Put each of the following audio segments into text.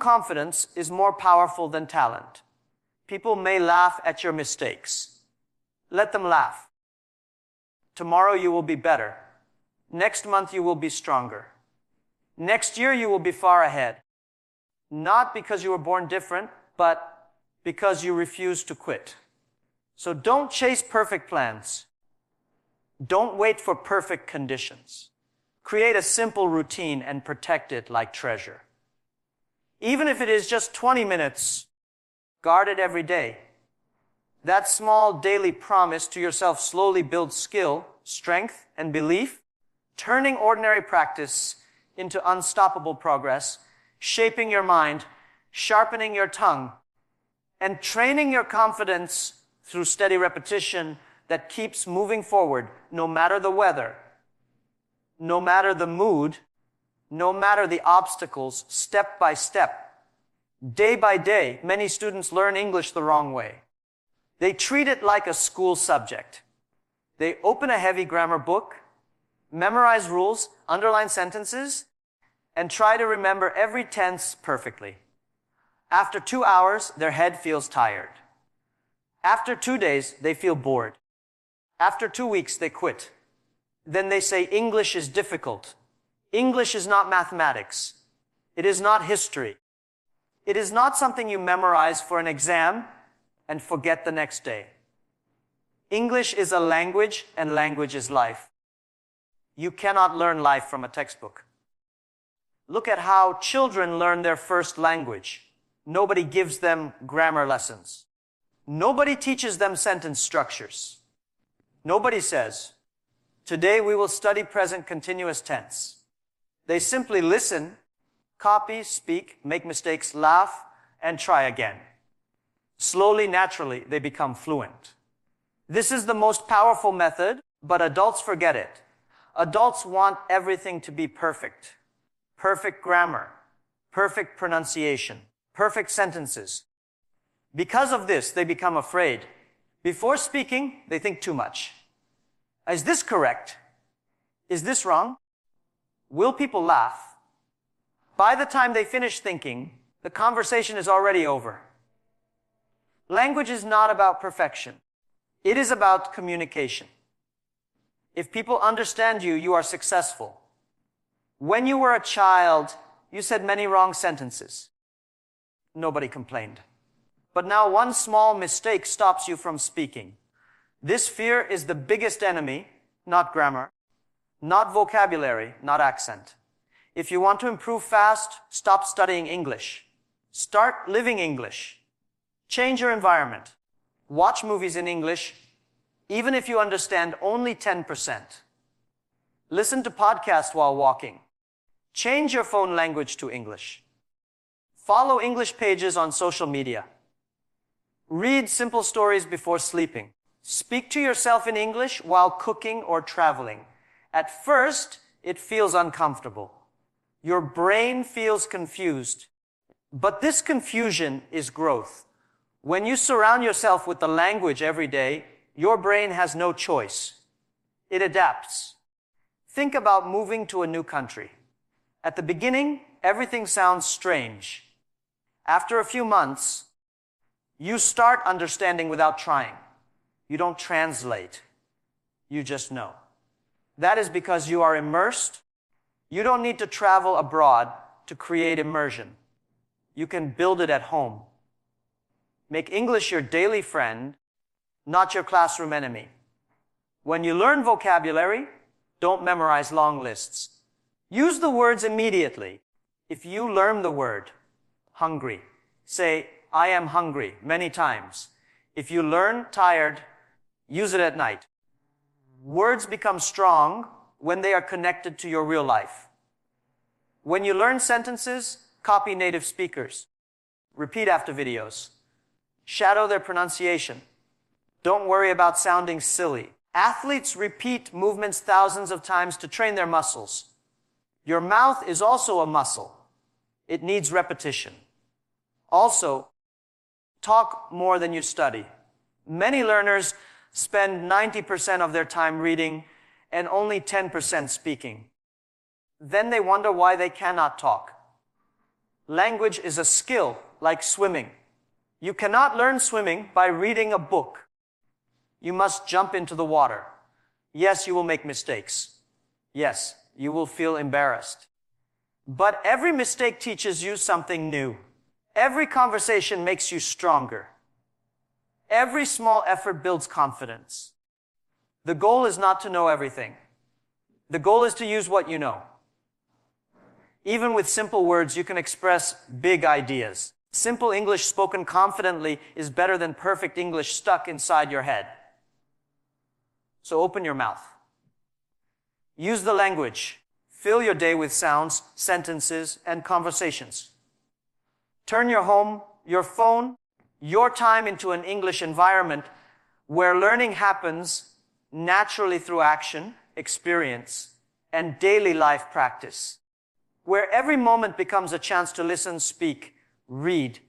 confidence is more powerful than talent. People may laugh at your mistakes. Let them laugh. Tomorrow you will be better. Next month you will be stronger. Next year you will be far ahead. Not because you were born different, but because you refuse to quit. So don't chase perfect plans. Don't wait for perfect conditions. Create a simple routine and protect it like treasure. Even if it is just 20 minutes, guard it every day. That small daily promise to yourself slowly builds skill, strength, and belief, turning ordinary practice into unstoppable progress, shaping your mind, sharpening your tongue, and training your confidence through steady repetition that keeps moving forward no matter the weather, no matter the mood, no matter the obstacles, step by step. Day by day, many students learn English the wrong way. They treat it like a school subject. They open a heavy grammar book, memorize rules, underline sentences, and try to remember every tense perfectly. After 2 hours, their head feels tired. After 2 days, they feel bored. After 2 weeks, they quit. Then they say English is difficult. English is not mathematics. It is not history. It is not something you memorize for an exam and forget the next day. English is a language, and language is life. You cannot learn life from a textbook. Look at how children learn their first language. Nobody gives them grammar lessons. Nobody teaches them sentence structures. Nobody says, "Today we will study present continuous tense." They simply listen, copy, speak, make mistakes, laugh, and try again. Slowly, naturally, they become fluent. This is the most powerful method, but adults forget it. Adults want everything to be perfect. Perfect grammar, perfect pronunciation, perfect sentences. Because of this, they become afraid. Before speaking, they think too much. Is this correct? Is this wrong? Will people laugh? By the time they finish thinking, the conversation is already over. Language is not about perfection. It is about communication. If people understand you, you are successful. When you were a child, you said many wrong sentences. Nobody complained. But now one small mistake stops you from speaking. This fear is the biggest enemy, not grammar, not vocabulary, not accent. If you want to improve fast, stop studying English. Start living English. Change your environment. Watch movies in English, even if you understand only 10%. Listen to podcasts while walking. Change your phone language to English. Follow English pages on social media. Read simple stories before sleeping. Speak to yourself in English while cooking or traveling. At first, it feels uncomfortable. Your brain feels confused. But this confusion is growth. When you surround yourself with the language every day, your brain has no choice. It adapts. Think about moving to a new country. At the beginning, everything sounds strange. After a few months, you start understanding without trying. You don't translate. You just know. That is because you are immersed. You don't need to travel abroad to create immersion. You can build it at home. Make English your daily friend, not your classroom enemy. When you learn vocabulary, don't memorize long lists. Use the words immediately. If you learn the word, hungry, say, "I am hungry," many times. If you learn tired, use it at night. Words become strong when they are connected to your real life. When you learn sentences, copy native speakers. Repeat after videos. Shadow their pronunciation. Don't worry about sounding silly. Athletes repeat movements thousands of times to train their muscles. Your mouth is also a muscle. It needs repetition. Also, talk more than you study. Many learners spend 90% of their time reading and only 10% speaking. Then they wonder why they cannot talk. Language is a skill, like swimming. You cannot learn swimming by reading a book. You must jump into the water. Yes, you will make mistakes. Yes, you will feel embarrassed. But every mistake teaches you something new. Every conversation makes you stronger. Every small effort builds confidence. The goal is not to know everything. The goal is to use what you know. Even with simple words, you can express big ideas. Simple English spoken confidently is better than perfect English stuck inside your head. So open your mouth. Use the language. Fill your day with sounds, sentences, and conversations. Turn your home, your phone, your time into an English environment where learning happens naturally through action, experience, and daily life practice. Where every moment becomes a chance to listen, speak, read,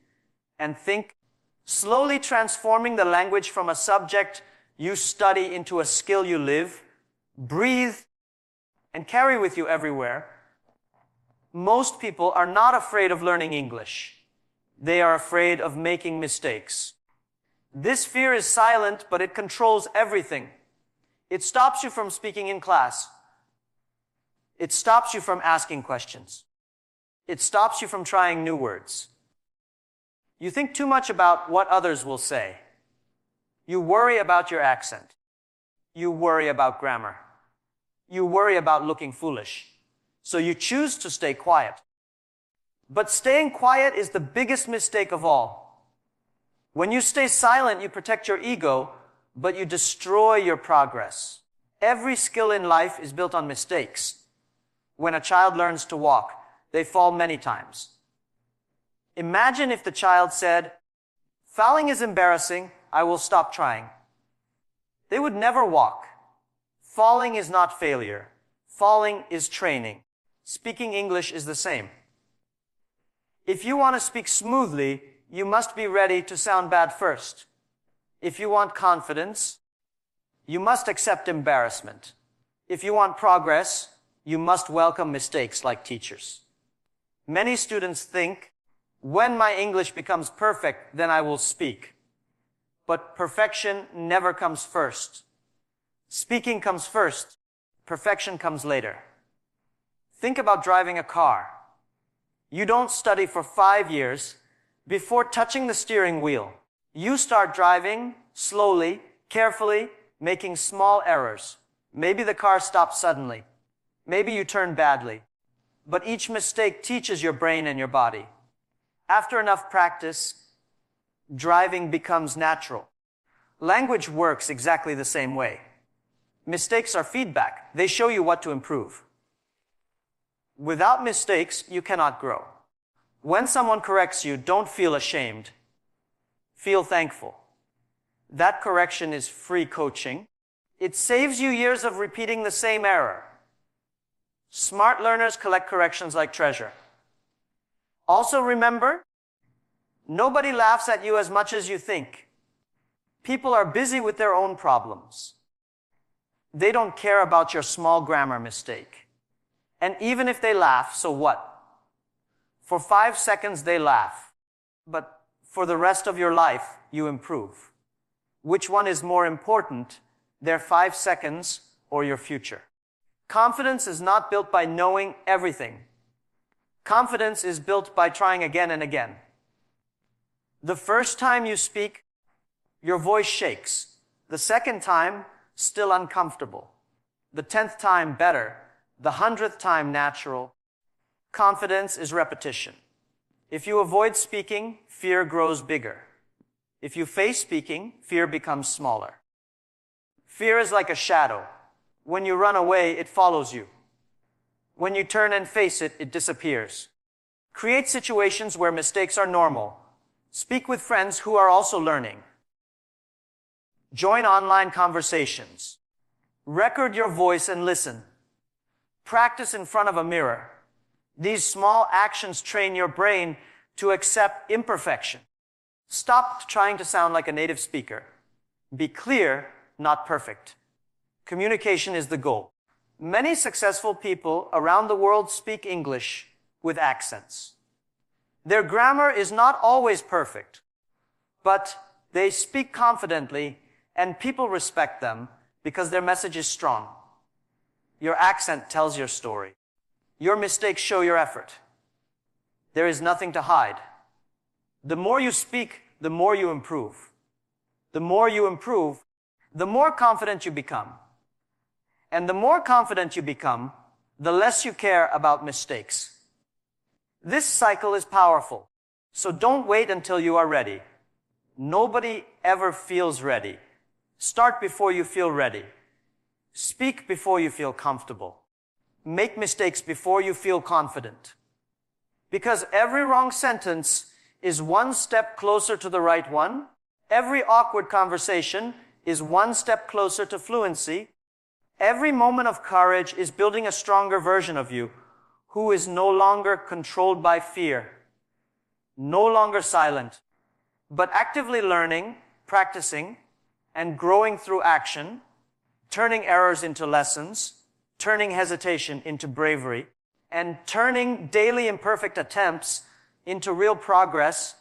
and think, slowly transforming the language from a subject you study into a skill you live, breathe, and carry with you everywhere. Most people are not afraid of learning English. They are afraid of making mistakes. This fear is silent, but it controls everything. It stops you from speaking in class. It stops you from asking questions. It stops you from trying new words. You think too much about what others will say. You worry about your accent. You worry about grammar. You worry about looking foolish. So you choose to stay quiet. But staying quiet is the biggest mistake of all. When you stay silent, you protect your ego, but you destroy your progress. Every skill in life is built on mistakes. When a child learns to walk, they fall many times. Imagine if the child said, "Falling is embarrassing, I will stop trying." They would never walk. Falling is not failure. Falling is training. Speaking English is the same. If you want to speak smoothly, you must be ready to sound bad first. If you want confidence, you must accept embarrassment. If you want progress, you must welcome mistakes like teachers. Many students think, when my English becomes perfect, then I will speak. But perfection never comes first. Speaking comes first. Perfection comes later. Think about driving a car. You don't study for 5 years before touching the steering wheel. You start driving slowly, carefully, making small errors. Maybe the car stops suddenly. Maybe you turn badly. But each mistake teaches your brain and your body. After enough practice, driving becomes natural. Language works exactly the same way. Mistakes are feedback. They show you what to improve. Without mistakes, you cannot grow. When someone corrects you, don't feel ashamed. Feel thankful. That correction is free coaching. It saves you years of repeating the same error. Smart learners collect corrections like treasure. Also remember, nobody laughs at you as much as you think. People are busy with their own problems. They don't care about your small grammar mistake. And even if they laugh, so what? For 5 seconds they laugh. But for the rest of your life, you improve. Which one is more important, their 5 seconds or your future? Confidence is not built by knowing everything. Confidence is built by trying again and again. The first time you speak, your voice shakes. The second time, still uncomfortable. The 10th time, better. The 100th time, natural. Confidence is repetition. If you avoid speaking, fear grows bigger. If you face speaking, fear becomes smaller. Fear is like a shadow. When you run away, it follows you. When you turn and face it, it disappears. Create situations where mistakes are normal. Speak with friends who are also learning. Join online conversations. Record your voice and listen. Practice in front of a mirror. These small actions train your brain to accept imperfection. Stop trying to sound like a native speaker. Be clear, not perfect. Communication is the goal. Many successful people around the world speak English with accents. Their grammar is not always perfect, but they speak confidently and people respect them because their message is strong. Your accent tells your story. Your mistakes show your effort. There is nothing to hide. The more you speak, the more you improve. The more you improve, the more confident you become. And the more confident you become, the less you care about mistakes. This cycle is powerful, so don't wait until you are ready. Nobody ever feels ready. Start before you feel ready. Speak before you feel comfortable. Make mistakes before you feel confident. Because every wrong sentence is one step closer to the right one. Every awkward conversation is one step closer to fluency. Every moment of courage is building a stronger version of you who is no longer controlled by fear, no longer silent, but actively learning, practicing, and growing through action, turning errors into lessons, turning hesitation into bravery, and turning daily imperfect attempts into real progress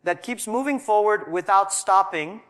that keeps moving forward without stopping